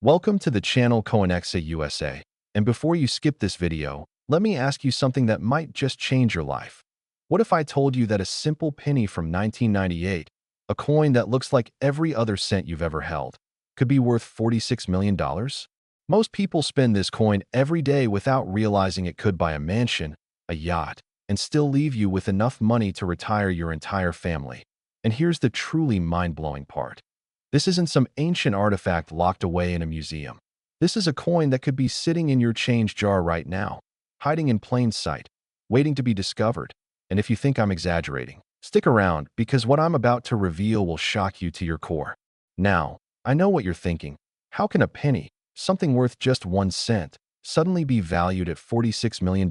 Welcome to the channel Coinexa USA. And before you skip this video, let me ask you something that might just change your life. What if I told you that a simple penny from 1998, a coin that looks like every other cent you've ever held, could be worth $46 million? Most people spend this coin every day without realizing it could buy a mansion, a yacht, and still leave you with enough money to retire your entire family. And here's the truly mind-blowing part. This isn't some ancient artifact locked away in a museum. This is a coin that could be sitting in your change jar right now, hiding in plain sight, waiting to be discovered. And if you think I'm exaggerating, stick around because what I'm about to reveal will shock you to your core. Now, I know what you're thinking. How can a penny, something worth just 1 cent, suddenly be valued at $46 million?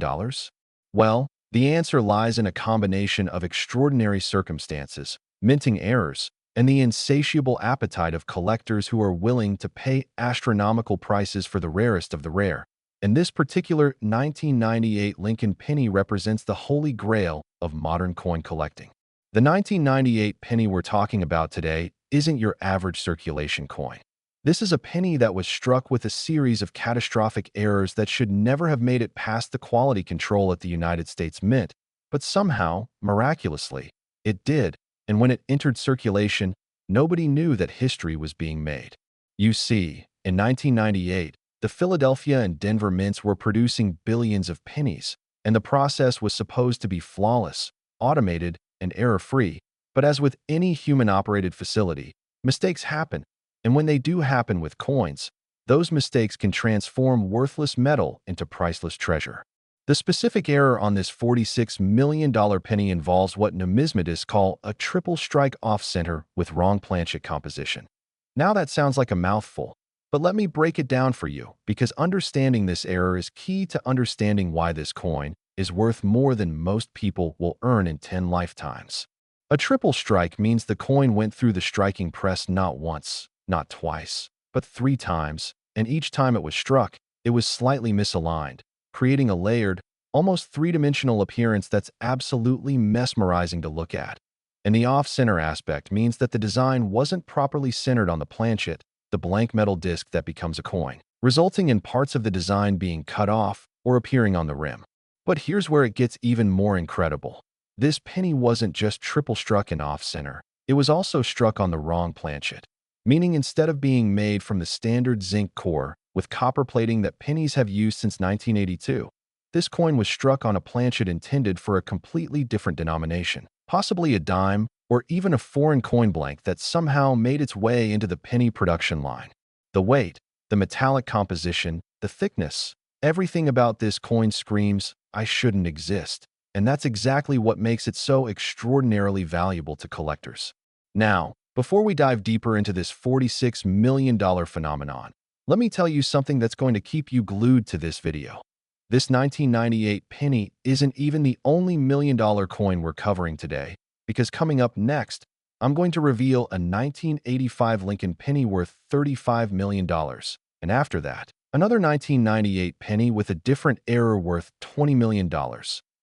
Well, the answer lies in a combination of extraordinary circumstances, minting errors, and the insatiable appetite of collectors who are willing to pay astronomical prices for the rarest of the rare. And this particular 1998 Lincoln penny represents the holy grail of modern coin collecting. The 1998 penny we're talking about today isn't your average circulation coin. This is a penny that was struck with a series of catastrophic errors that should never have made it past the quality control at the United States Mint, but somehow, miraculously, it did. And when it entered circulation, nobody knew that history was being made. You see, in 1998, the Philadelphia and Denver mints were producing billions of pennies, and the process was supposed to be flawless, automated, and error-free. But as with any human-operated facility, mistakes happen, and when they do happen with coins, those mistakes can transform worthless metal into priceless treasure. The specific error on this $46 million penny involves what numismatists call a triple strike off-center with wrong planchet composition. Now that sounds like a mouthful, but let me break it down for you, because understanding this error is key to understanding why this coin is worth more than most people will earn in 10 lifetimes. A triple strike means the coin went through the striking press not once, not twice, but 3 times, and each time it was struck, it was slightly misaligned, creating a layered, almost 3-dimensional appearance that's absolutely mesmerizing to look at. And the off-center aspect means that the design wasn't properly centered on the planchet, the blank metal disc that becomes a coin, resulting in parts of the design being cut off or appearing on the rim. But here's where it gets even more incredible. This penny wasn't just triple struck in off-center, it was also struck on the wrong planchet, meaning instead of being made from the standard zinc core with copper plating that pennies have used since 1982, this coin was struck on a planchet intended for a completely different denomination, possibly a dime or even a foreign coin blank that somehow made its way into the penny production line. The weight, the metallic composition, the thickness, everything about this coin screams, "I shouldn't exist." And that's exactly what makes it so extraordinarily valuable to collectors. Now, before we dive deeper into this $46 million phenomenon, let me tell you something that's going to keep you glued to this video. This 1998 penny isn't even the only million-dollar coin we're covering today, because coming up next, I'm going to reveal a 1985 Lincoln penny worth $35 million, and after that, another 1998 penny with a different error worth $20 million.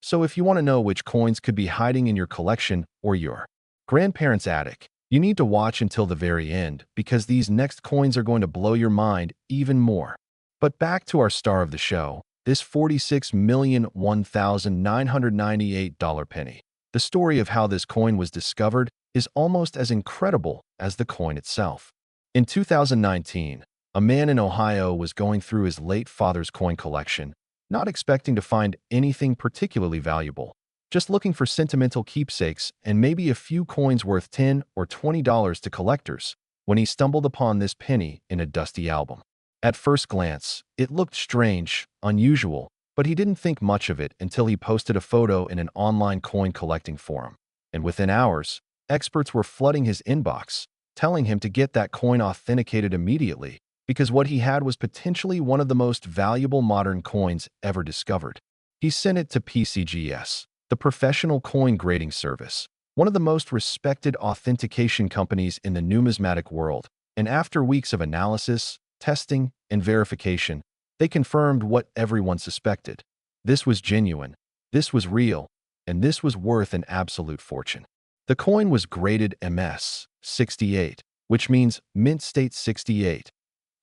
So if you want to know which coins could be hiding in your collection or your grandparents' attic, you need to watch until the very end, because these next coins are going to blow your mind even more. But back to our star of the show, this $46,001,998 penny. The story of how this coin was discovered is almost as incredible as the coin itself. In 2019, a man in Ohio was going through his late father's coin collection, not expecting to find anything particularly valuable, just looking for sentimental keepsakes and maybe a few coins worth $10 or $20 to collectors, when he stumbled upon this penny in a dusty album. At first glance, it looked strange, unusual, but he didn't think much of it until he posted a photo in an online coin collecting forum. And within hours, experts were flooding his inbox, telling him to get that coin authenticated immediately, because what he had was potentially one of the most valuable modern coins ever discovered. He sent it to PCGS, the professional coin grading service, one of the most respected authentication companies in the numismatic world, and after weeks of analysis, testing, and verification, they confirmed what everyone suspected. This was genuine, this was real, and this was worth an absolute fortune. The coin was graded MS 68, which means Mint State 68.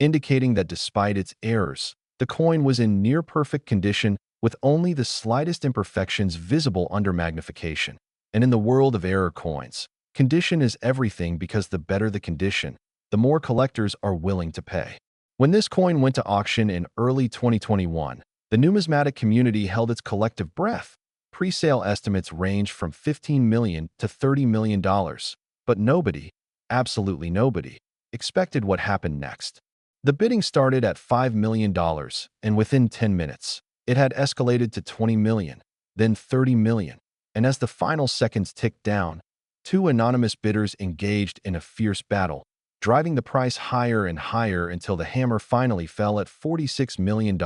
indicating that despite its errors, the coin was in near-perfect condition with only the slightest imperfections visible under magnification. And in the world of error coins, condition is everything because the better the condition, the more collectors are willing to pay. When this coin went to auction in early 2021, the numismatic community held its collective breath. Pre-sale estimates ranged from $15 million to $30 million, but nobody, absolutely nobody, expected what happened next. The bidding started at $5 million, and within 10 minutes, it had escalated to $20 million, then $30 million. And as the final seconds ticked down, two anonymous bidders engaged in a fierce battle, driving the price higher and higher until the hammer finally fell at $46 million,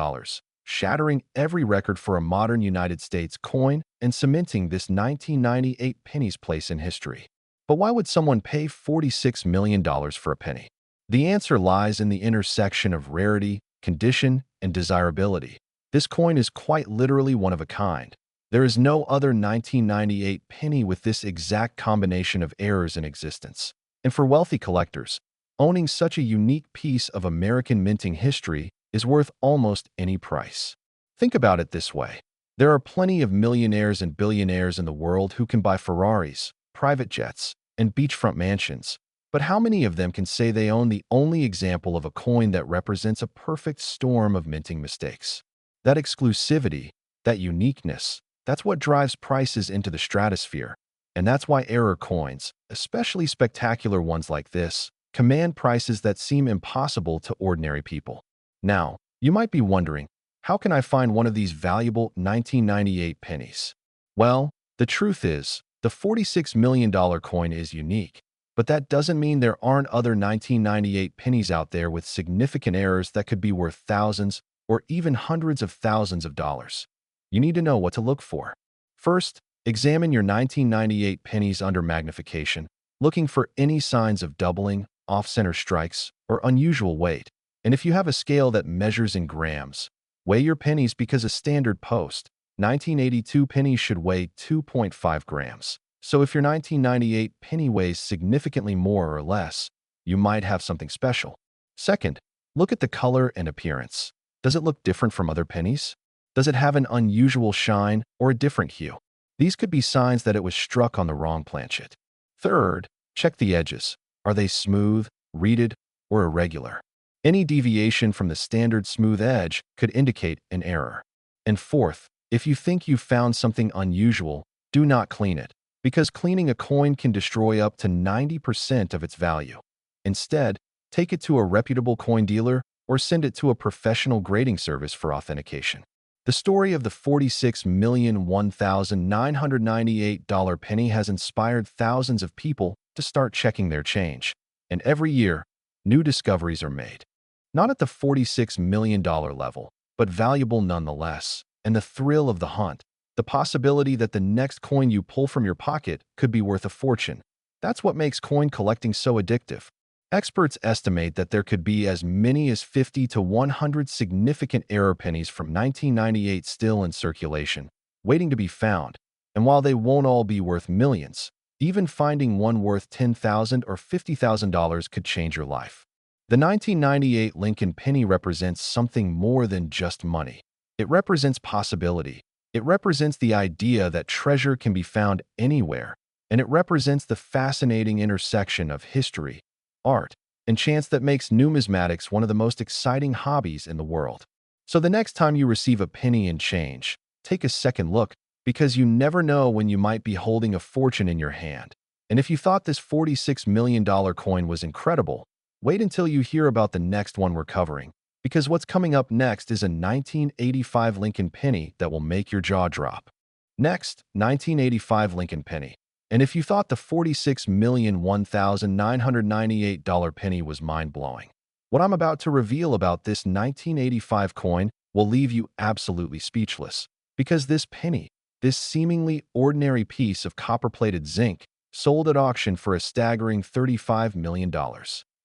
shattering every record for a modern United States coin and cementing this 1998 penny's place in history. But why would someone pay $46 million for a penny? The answer lies in the intersection of rarity, condition, and desirability. This coin is quite literally one of a kind. There is no other 1998 penny with this exact combination of errors in existence. And for wealthy collectors, owning such a unique piece of American minting history is worth almost any price. Think about it this way. There are plenty of millionaires and billionaires in the world who can buy Ferraris, private jets, and beachfront mansions. But how many of them can say they own the only example of a coin that represents a perfect storm of minting mistakes? That exclusivity, that uniqueness, that's what drives prices into the stratosphere. And that's why error coins, especially spectacular ones like this, command prices that seem impossible to ordinary people. Now, you might be wondering, how can I find one of these valuable 1998 pennies? Well, the truth is, the $46 million coin is unique. But that doesn't mean there aren't other 1998 pennies out there with significant errors that could be worth thousands or even hundreds of thousands of dollars. You need to know what to look for. First, examine your 1998 pennies under magnification, looking for any signs of doubling, off-center strikes, or unusual weight. And if you have a scale that measures in grams, weigh your pennies because a standard post, 1982 pennies should weigh 2.5 grams. So if your 1998 penny weighs significantly more or less, you might have something special. Second, look at the color and appearance. Does it look different from other pennies? Does it have an unusual shine or a different hue? These could be signs that it was struck on the wrong planchet. Third, check the edges. Are they smooth, reeded, or irregular? Any deviation from the standard smooth edge could indicate an error. And fourth, if you think you've found something unusual, do not clean it, because cleaning a coin can destroy up to 90% of its value. Instead, take it to a reputable coin dealer or send it to a professional grading service for authentication. The story of the $46,001,998 penny has inspired thousands of people to start checking their change, and every year, new discoveries are made. Not at the $46 million level, but valuable nonetheless, and the thrill of the hunt, the possibility that the next coin you pull from your pocket could be worth a fortune. That's what makes coin collecting so addictive. Experts estimate that there could be as many as 50 to 100 significant error pennies from 1998 still in circulation, waiting to be found. And while they won't all be worth millions, even finding one worth $10,000 or $50,000 could change your life. The 1998 Lincoln penny represents something more than just money. It represents possibility. It represents the idea that treasure can be found anywhere, and it represents the fascinating intersection of history, art, and chance that makes numismatics one of the most exciting hobbies in the world. So the next time you receive a penny and change, take a second look, because you never know when you might be holding a fortune in your hand. And if you thought this $46 million coin was incredible, wait until you hear about the next one we're covering. Because what's coming up next is a 1985 Lincoln penny that will make your jaw drop. Next, 1985 Lincoln penny. And if you thought the $46,001,998 penny was mind-blowing, what I'm about to reveal about this 1985 coin will leave you absolutely speechless. Because this penny, this seemingly ordinary piece of copper-plated zinc, sold at auction for a staggering $35 million.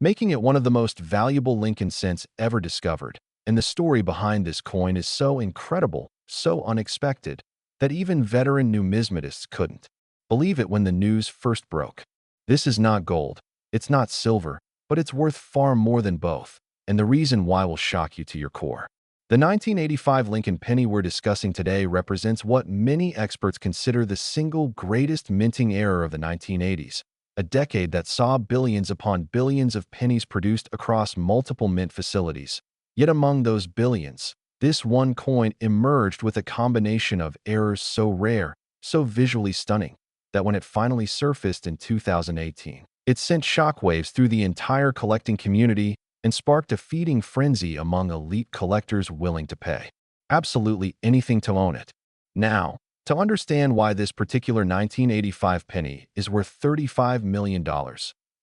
Making it one of the most valuable Lincoln cents ever discovered. And the story behind this coin is so incredible, so unexpected, that even veteran numismatists couldn't believe it when the news first broke. This is not gold, it's not silver, but it's worth far more than both. and the reason why will shock you to your core. The 1985 Lincoln penny we're discussing today represents what many experts consider the single greatest minting era of the 1980s, a decade that saw billions upon billions of pennies produced across multiple mint facilities. Yet among those billions, this one coin emerged with a combination of errors so rare, so visually stunning, that when it finally surfaced in 2018, it sent shockwaves through the entire collecting community and sparked a feeding frenzy among elite collectors willing to pay absolutely anything to own it. Now, to understand why this particular 1985 penny is worth $35 million,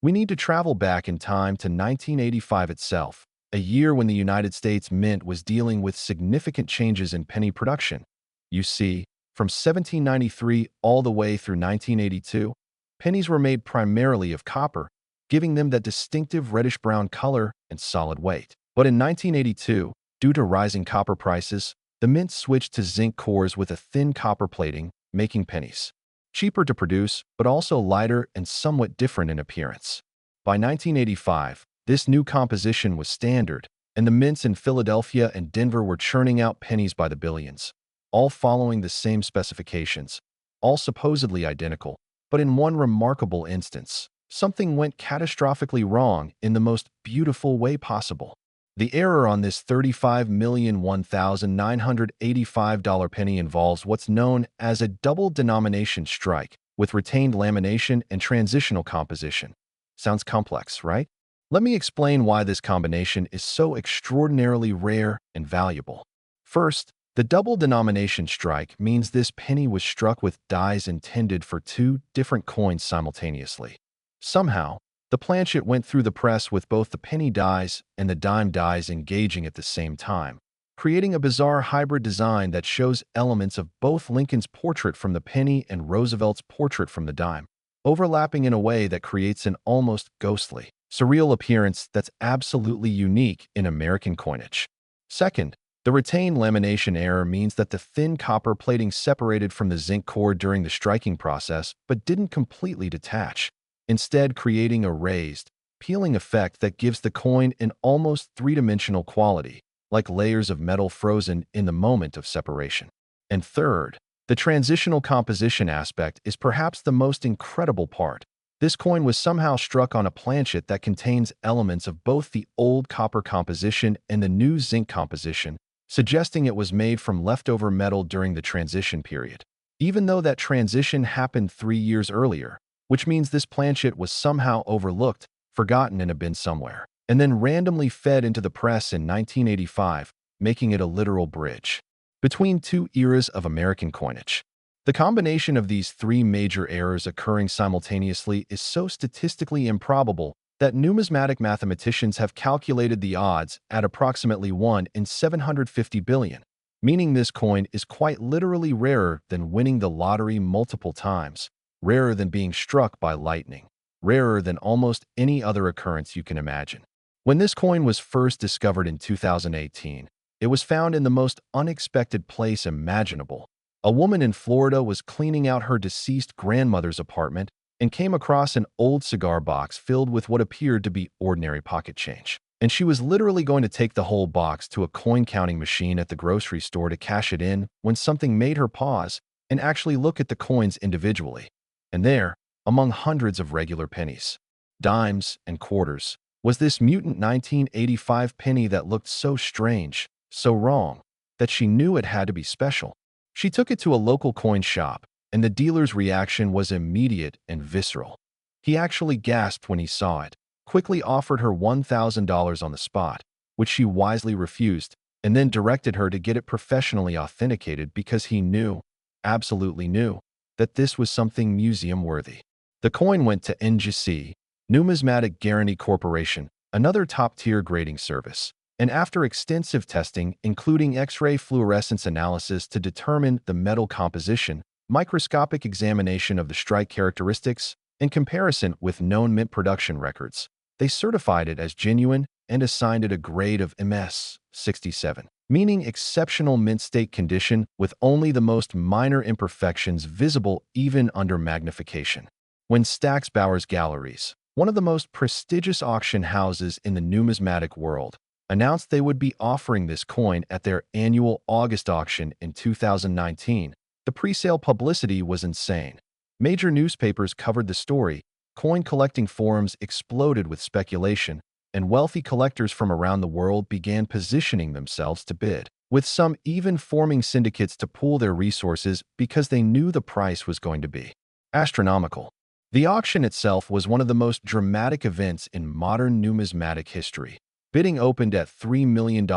we need to travel back in time to 1985 itself, a year when the United States Mint was dealing with significant changes in penny production. You see, from 1793 all the way through 1982, pennies were made primarily of copper, giving them that distinctive reddish-brown color and solid weight. But in 1982, due to rising copper prices, the mint switched to zinc cores with a thin copper plating, making pennies cheaper to produce, but also lighter and somewhat different in appearance. By 1985, this new composition was standard, and the mints in Philadelphia and Denver were churning out pennies by the billions, all following the same specifications, all supposedly identical. But in one remarkable instance, something went catastrophically wrong in the most beautiful way possible. The error on this $35,001,985 penny involves what's known as a double denomination strike with retained lamination and transitional composition. Sounds complex, right? Let me explain why this combination is so extraordinarily rare and valuable. First, the double denomination strike means this penny was struck with dies intended for two different coins simultaneously. Somehow, the planchet went through the press with both the penny dies and the dime dies engaging at the same time, creating a bizarre hybrid design that shows elements of both Lincoln's portrait from the penny and Roosevelt's portrait from the dime, overlapping in a way that creates an almost ghostly, surreal appearance that's absolutely unique in American coinage. Second, the retained lamination error means that the thin copper plating separated from the zinc core during the striking process but didn't completely detach, instead creating a raised, peeling effect that gives the coin an almost three-dimensional quality, like layers of metal frozen in the moment of separation. And third, the transitional composition aspect is perhaps the most incredible part. This coin was somehow struck on a planchet that contains elements of both the old copper composition and the new zinc composition, suggesting it was made from leftover metal during the transition period, even though that transition happened 3 years earlier, which means this planchet was somehow overlooked, forgotten in a bin somewhere, and then randomly fed into the press in 1985, making it a literal bridge between two eras of American coinage. The combination of these three major errors occurring simultaneously is so statistically improbable that numismatic mathematicians have calculated the odds at approximately 1 in 750 billion, meaning this coin is quite literally rarer than winning the lottery multiple times, rarer than being struck by lightning, rarer than almost any other occurrence you can imagine. When this coin was first discovered in 2018, it was found in the most unexpected place imaginable. A woman in Florida was cleaning out her deceased grandmother's apartment and came across an old cigar box filled with what appeared to be ordinary pocket change. And she was literally going to take the whole box to a coin-counting machine at the grocery store to cash it in when something made her pause and actually look at the coins individually. And there, among hundreds of regular pennies, dimes, and quarters, was this mutant 1985 penny that looked so strange, so wrong, that she knew it had to be special. She took it to a local coin shop, and the dealer's reaction was immediate and visceral. He actually gasped when he saw it, quickly offered her $1,000 on the spot, which she wisely refused, and then directed her to get it professionally authenticated because he knew, absolutely knew, that this was something museum-worthy. The coin went to NGC, Numismatic Guarantee Corporation, another top-tier grading service, and after extensive testing, including X-ray fluorescence analysis to determine the metal composition, microscopic examination of the strike characteristics, and comparison with known mint production records, they certified it as genuine and assigned it a grade of MS 67, meaning exceptional mint state condition with only the most minor imperfections visible even under magnification. When Stack's Bowers Galleries, one of the most prestigious auction houses in the numismatic world, announced they would be offering this coin at their annual August auction in 2019. The pre-sale publicity was insane. Major newspapers covered the story, coin collecting forums exploded with speculation, and wealthy collectors from around the world began positioning themselves to bid, with some even forming syndicates to pool their resources because they knew the price was going to be astronomical. The auction itself was one of the most dramatic events in modern numismatic history. Bidding opened at $3 million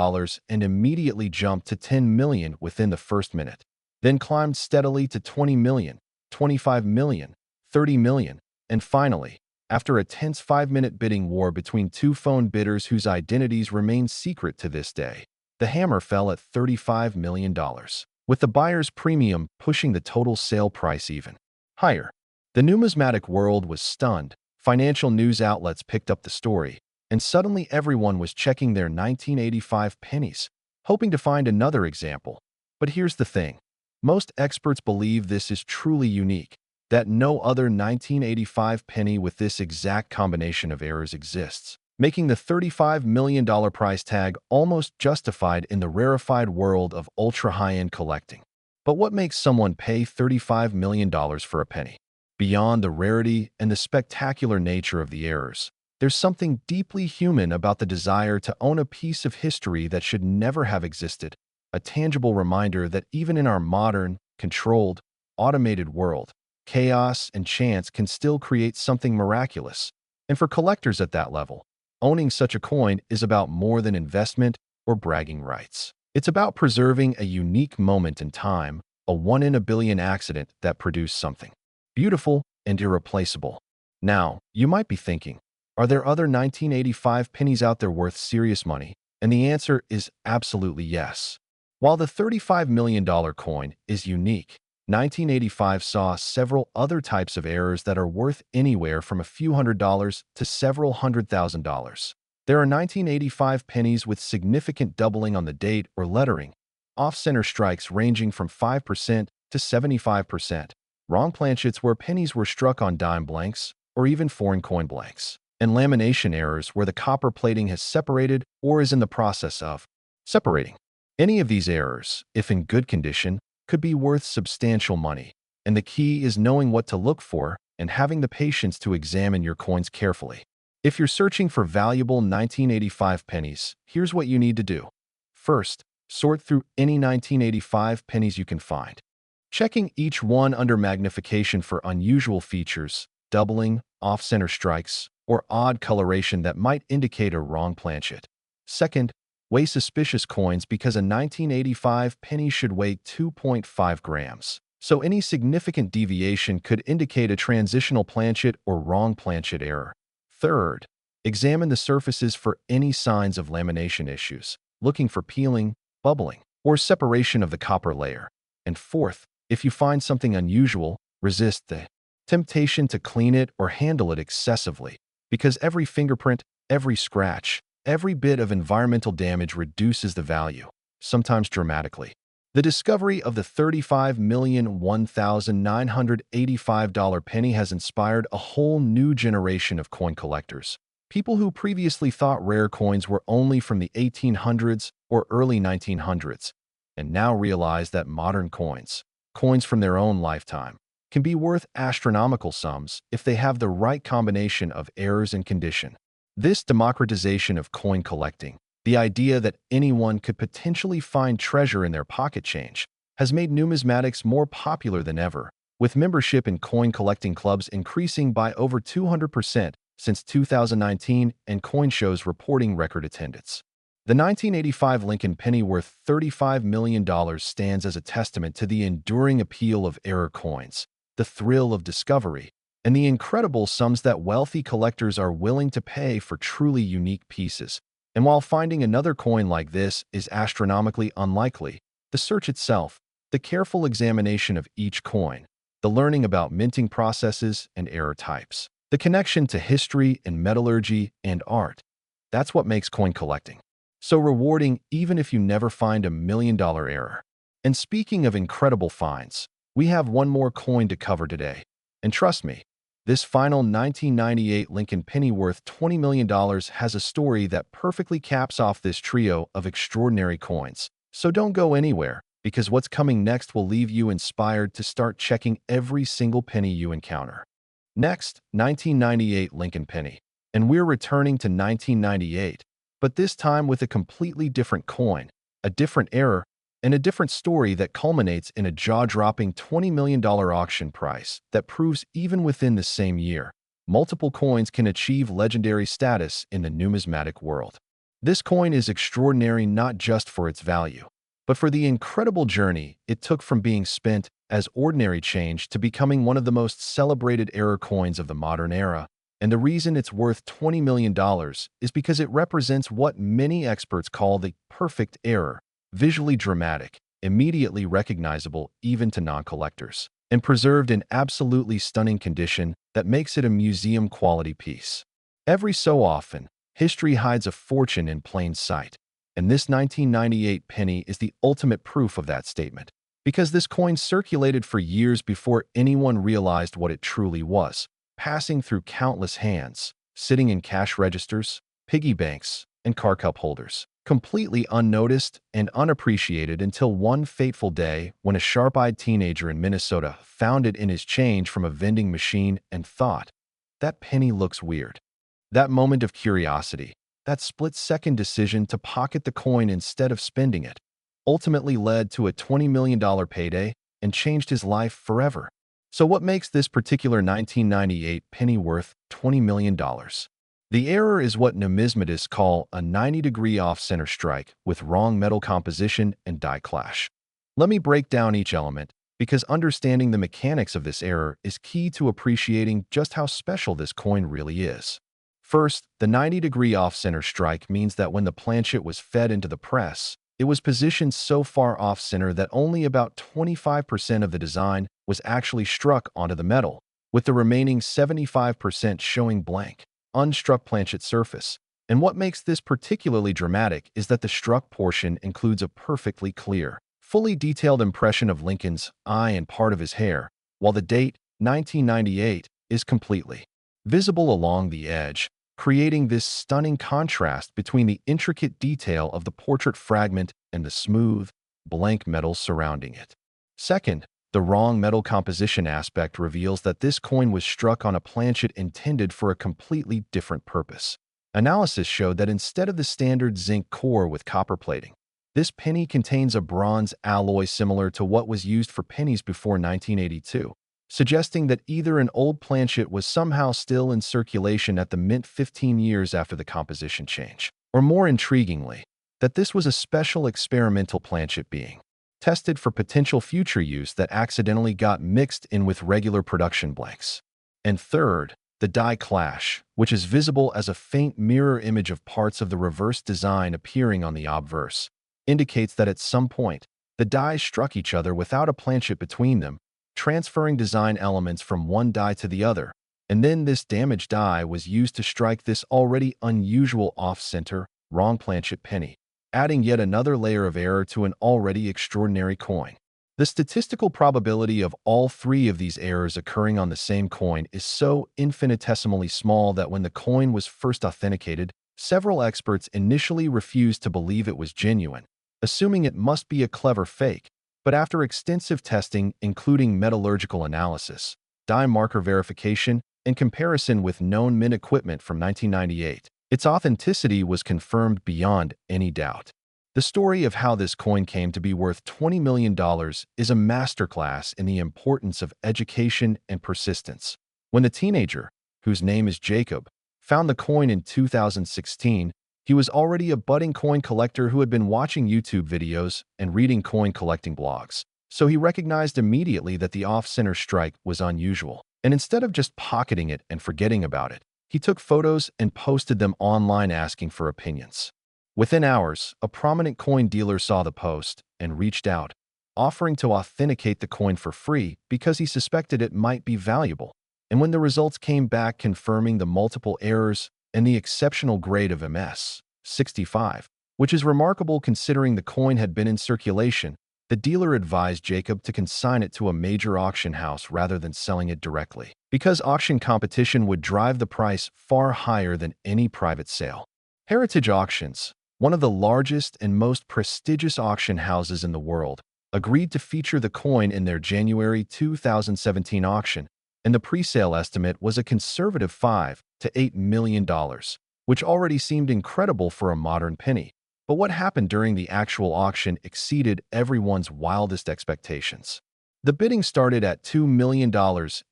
and immediately jumped to $10 million within the first minute, then climbed steadily to $20 million, $25 million, $30 million, and finally, after a tense 5-minute bidding war between two phone bidders whose identities remain secret to this day, the hammer fell at $35 million, with the buyer's premium pushing the total sale price even higher. The numismatic world was stunned. Financial news outlets picked up the story, and suddenly everyone was checking their 1985 pennies, hoping to find another example. But here's the thing. Most experts believe this is truly unique, that no other 1985 penny with this exact combination of errors exists, making the $35 million price tag almost justified in the rarefied world of ultra-high-end collecting. But what makes someone pay $35 million for a penny? Beyond the rarity and the spectacular nature of the errors, there's something deeply human about the desire to own a piece of history that should never have existed, a tangible reminder that even in our modern, controlled, automated world, chaos and chance can still create something miraculous. And for collectors at that level, owning such a coin is about more than investment or bragging rights. It's about preserving a unique moment in time, a one-in-a-billion accident that produced something beautiful and irreplaceable. Now, you might be thinking, are there other 1985 pennies out there worth serious money? And the answer is absolutely yes. While the $35 million coin is unique, 1985 saw several other types of errors that are worth anywhere from a few $100s to several $100,000. There are 1985 pennies with significant doubling on the date or lettering, off-center strikes ranging from 5% to 75%, wrong planchets where pennies were struck on dime blanks or even foreign coin blanks, and lamination errors where the copper plating has separated or is in the process of separating. Any of these errors, if in good condition, could be worth substantial money, and the key is knowing what to look for and having the patience to examine your coins carefully. If you're searching for valuable 1985 pennies, here's what you need to do. First, sort through any 1985 pennies you can find, checking each one under magnification for unusual features, doubling, off-center strikes, or odd coloration that might indicate a wrong planchet. Second, weigh suspicious coins because a 1985 penny should weigh 2.5 grams. So any significant deviation could indicate a transitional planchet or wrong planchet error. Third, examine the surfaces for any signs of lamination issues, looking for peeling, bubbling, or separation of the copper layer. And fourth, if you find something unusual, resist the temptation to clean it or handle it excessively, because every fingerprint, every scratch, every bit of environmental damage reduces the value, sometimes dramatically. The discovery of the $35,001,985 penny has inspired a whole new generation of coin collectors. People who previously thought rare coins were only from the 1800s or early 1900s, and now realize that modern coins from their own lifetime, can be worth astronomical sums if they have the right combination of errors and condition. This democratization of coin collecting, the idea that anyone could potentially find treasure in their pocket change, has made numismatics more popular than ever, with membership in coin collecting clubs increasing by over 200% since 2019 and coin shows reporting record attendance. The 1985 Lincoln penny worth $35 million stands as a testament to the enduring appeal of error coins, the thrill of discovery, and the incredible sums that wealthy collectors are willing to pay for truly unique pieces. And while finding another coin like this is astronomically unlikely, the search itself, the careful examination of each coin, the learning about minting processes and error types, the connection to history and metallurgy and art, that's what makes coin collecting so rewarding even if you never find a $1 million error. And speaking of incredible finds, we have one more coin to cover today. And trust me, This final 1998 Lincoln penny worth $20 million has a story that perfectly caps off this trio of extraordinary coins. So don't go anywhere, because what's coming next will leave you inspired to start checking every single penny you encounter. Next, 1998 Lincoln penny. And we're returning to 1998, but this time with a completely different coin, a different era, and a different story that culminates in a jaw-dropping $20 million auction price that proves even within the same year, multiple coins can achieve legendary status in the numismatic world. This coin is extraordinary not just for its value, but for the incredible journey it took from being spent as ordinary change to becoming one of the most celebrated error coins of the modern era. And the reason it's worth $20 million is because it represents what many experts call the perfect error. Visually dramatic, immediately recognizable even to non-collectors, and preserved in absolutely stunning condition that makes it a museum-quality piece. Every so often, history hides a fortune in plain sight, and this 1998 penny is the ultimate proof of that statement, because this coin circulated for years before anyone realized what it truly was, passing through countless hands, sitting in cash registers, piggy banks, and car cup holders, completely unnoticed and unappreciated until one fateful day when a sharp-eyed teenager in Minnesota found it in his change from a vending machine and thought, "That penny looks weird." That moment of curiosity, that split-second decision to pocket the coin instead of spending it, ultimately led to a $20 million payday and changed his life forever. So what makes this particular 1998 penny worth $20 million? The error is what numismatists call a 90-degree off-center strike with wrong metal composition and die clash. Let me break down each element, because understanding the mechanics of this error is key to appreciating just how special this coin really is. First, the 90-degree off-center strike means that when the planchet was fed into the press, it was positioned so far off-center that only about 25% of the design was actually struck onto the metal, with the remaining 75% showing blank, unstruck planchet surface. And what makes this particularly dramatic is that the struck portion includes a perfectly clear, fully detailed impression of Lincoln's eye and part of his hair, while the date, 1998, is completely visible along the edge, creating this stunning contrast between the intricate detail of the portrait fragment and the smooth, blank metal surrounding it. Second, the wrong metal composition aspect reveals that this coin was struck on a planchet intended for a completely different purpose. Analysis showed that instead of the standard zinc core with copper plating, this penny contains a bronze alloy similar to what was used for pennies before 1982, suggesting that either an old planchet was somehow still in circulation at the mint 15 years after the composition change, or more intriguingly, that this was a special experimental planchet being tested for potential future use that accidentally got mixed in with regular production blanks. And third, the die clash, which is visible as a faint mirror image of parts of the reverse design appearing on the obverse, indicates that at some point, the dies struck each other without a planchet between them, transferring design elements from one die to the other, and then this damaged die was used to strike this already unusual off-center, wrong planchet penny, adding yet another layer of error to an already extraordinary coin. The statistical probability of all three of these errors occurring on the same coin is so infinitesimally small that when the coin was first authenticated, several experts initially refused to believe it was genuine, assuming it must be a clever fake. But after extensive testing, including metallurgical analysis, die marker verification, and comparison with known mint equipment from 1998, its authenticity was confirmed beyond any doubt. The story of how this coin came to be worth $20 million is a masterclass in the importance of education and persistence. When the teenager, whose name is Jacob, found the coin in 2016, he was already a budding coin collector who had been watching YouTube videos and reading coin collecting blogs. So he recognized immediately that the off-center strike was unusual. And instead of just pocketing it and forgetting about it, he took photos and posted them online asking for opinions. Within hours, a prominent coin dealer saw the post and reached out, offering to authenticate the coin for free because he suspected it might be valuable. And when the results came back confirming the multiple errors and the exceptional grade of MS 65, which is remarkable considering the coin had been in circulation The dealer advised Jacob to consign it to a major auction house rather than selling it directly, because auction competition would drive the price far higher than any private sale. Heritage Auctions, one of the largest and most prestigious auction houses in the world, agreed to feature the coin in their January 2017 auction, and the pre-sale estimate was a conservative $5 to $8 million, which already seemed incredible for a modern penny. But what happened during the actual auction exceeded everyone's wildest expectations. The bidding started at $2 million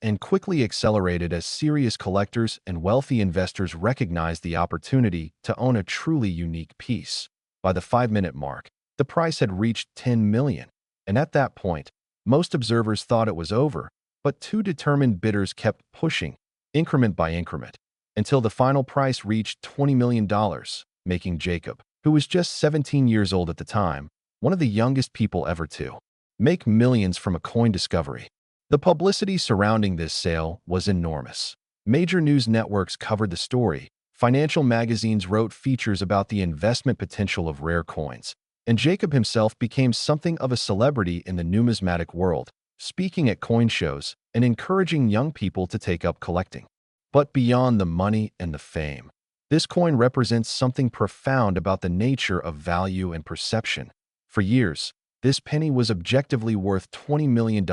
and quickly accelerated as serious collectors and wealthy investors recognized the opportunity to own a truly unique piece. By the 5-minute mark, the price had reached $10 million, and at that point, most observers thought it was over, but two determined bidders kept pushing, increment by increment, until the final price reached $20 million, making Jacob, who was just 17 years old at the time, one of the youngest people ever to make millions from a coin discovery. The publicity surrounding this sale was enormous. Major news networks covered the story, financial magazines wrote features about the investment potential of rare coins, and Jacob himself became something of a celebrity in the numismatic world, speaking at coin shows and encouraging young people to take up collecting. But beyond the money and the fame, this coin represents something profound about the nature of value and perception. For years, this penny was objectively worth $20 million,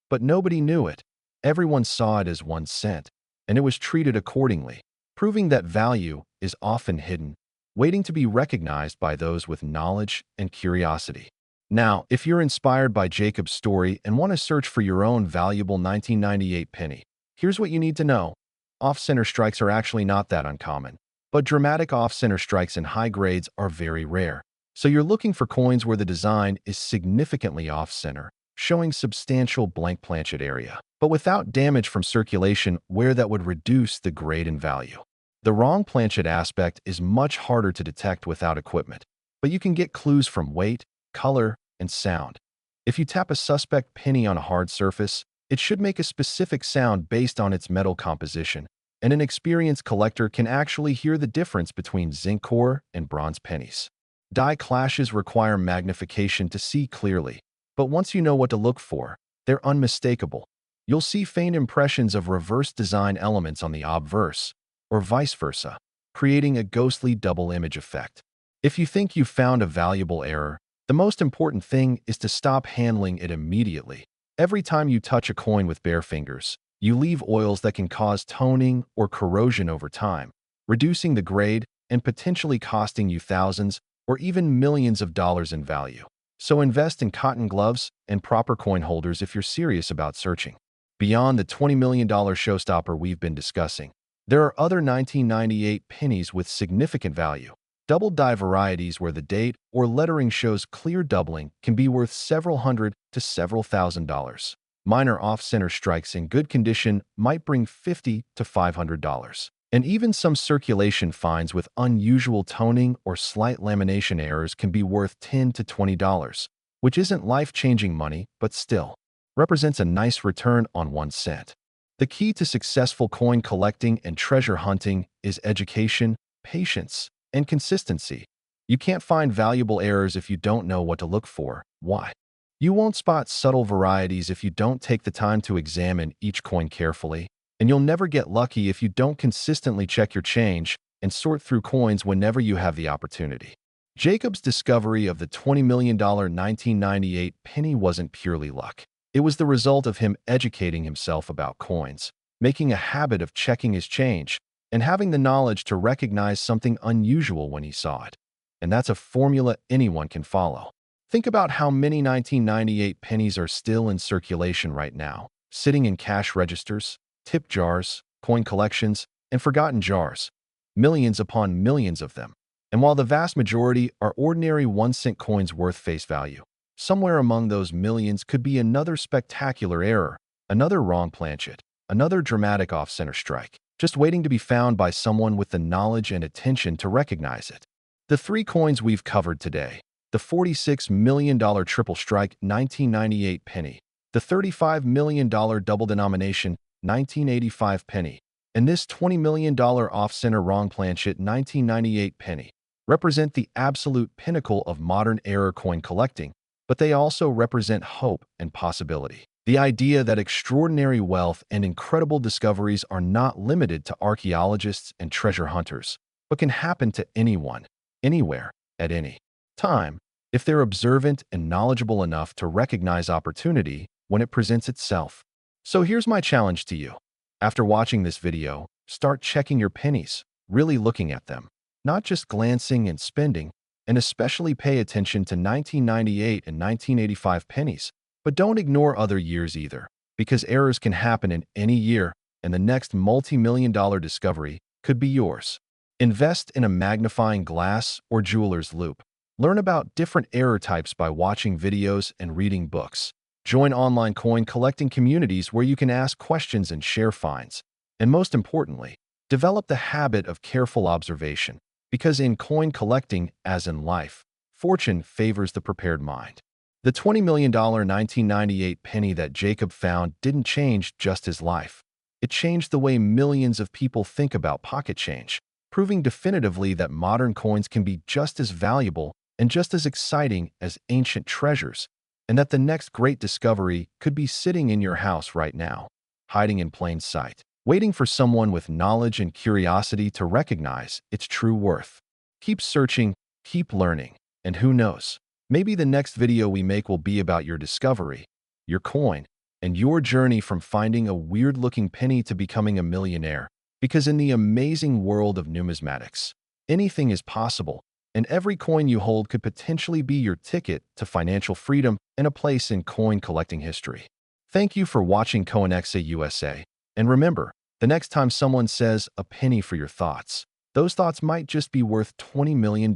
but nobody knew it. Everyone saw it as 1 cent, and it was treated accordingly, proving that value is often hidden, waiting to be recognized by those with knowledge and curiosity. Now, if you're inspired by Jacob's story and want to search for your own valuable 1998 penny, here's what you need to know. Off-center strikes are actually not that uncommon, but dramatic off-center strikes in high grades are very rare. So you're looking for coins where the design is significantly off-center, showing substantial blank planchet area, but without damage from circulation where that would reduce the grade and value. The wrong planchet aspect is much harder to detect without equipment, but you can get clues from weight, color, and sound. If you tap a suspect penny on a hard surface, it should make a specific sound based on its metal composition, and an experienced collector can actually hear the difference between zinc core and bronze pennies. Die clashes require magnification to see clearly, but once you know what to look for, they're unmistakable. You'll see faint impressions of reverse design elements on the obverse, or vice versa, creating a ghostly double image effect. If you think you've found a valuable error, the most important thing is to stop handling it immediately. Every time you touch a coin with bare fingers, you leave oils that can cause toning or corrosion over time, reducing the grade and potentially costing you thousands or even millions of dollars in value. So invest in cotton gloves and proper coin holders if you're serious about searching. Beyond the $20 million showstopper we've been discussing, there are other 1998 pennies with significant value. Double die varieties where the date or lettering shows clear doubling can be worth several hundred to several $1,000s. Minor off-center strikes in good condition might bring $50 to $500. And even some circulation finds with unusual toning or slight lamination errors can be worth $10 to $20, which isn't life-changing money, but still represents a nice return on 1 cent. The key to successful coin collecting and treasure hunting is education, patience, and consistency. You can't find valuable errors if you don't know what to look for. Why? You won't spot subtle varieties if you don't take the time to examine each coin carefully. And you'll never get lucky if you don't consistently check your change and sort through coins whenever you have the opportunity. Jacob's discovery of the $20 million 1998 penny wasn't purely luck. It was the result of him educating himself about coins, making a habit of checking his change, and having the knowledge to recognize something unusual when he saw it. And that's a formula anyone can follow. Think about how many 1998 pennies are still in circulation right now, sitting in cash registers, tip jars, coin collections, and forgotten jars. Millions upon millions of them. And while the vast majority are ordinary 1-cent coins worth face value, somewhere among those millions could be another spectacular error, another wrong planchet, another dramatic off-center strike, just waiting to be found by someone with the knowledge and attention to recognize it. The 3 coins we've covered today: the $46 million triple strike 1998 penny, the $35 million double denomination 1985 penny, and this $20 million off-center wrong planchet 1998 penny, represent the absolute pinnacle of modern error coin collecting, but they also represent hope and possibility. The idea that extraordinary wealth and incredible discoveries are not limited to archaeologists and treasure hunters, but can happen to anyone, anywhere, at any time, if they're observant and knowledgeable enough to recognize opportunity when it presents itself. So here's my challenge to you. After watching this video, start checking your pennies, really looking at them, not just glancing and spending, and especially pay attention to 1998 and 1985 pennies. But don't ignore other years either, because errors can happen in any year, and the next multi-million-dollar discovery could be yours. Invest in a magnifying glass or jeweler's loupe. Learn about different error types by watching videos and reading books. Join online coin collecting communities where you can ask questions and share finds. And most importantly, develop the habit of careful observation, because in coin collecting, as in life, fortune favors the prepared mind. The $20 million 1998 penny that Jacob found didn't change just his life. It changed the way millions of people think about pocket change, proving definitively that modern coins can be just as valuable and just as exciting as ancient treasures, and that the next great discovery could be sitting in your house right now, hiding in plain sight, waiting for someone with knowledge and curiosity to recognize its true worth. Keep searching, keep learning, and who knows? Maybe the next video we make will be about your discovery, your coin, and your journey from finding a weird-looking penny to becoming a millionaire. Because in the amazing world of numismatics, anything is possible, and every coin you hold could potentially be your ticket to financial freedom and a place in coin collecting history. Thank you for watching Coinexa USA, and remember, the next time someone says a penny for your thoughts, those thoughts might just be worth $20 million.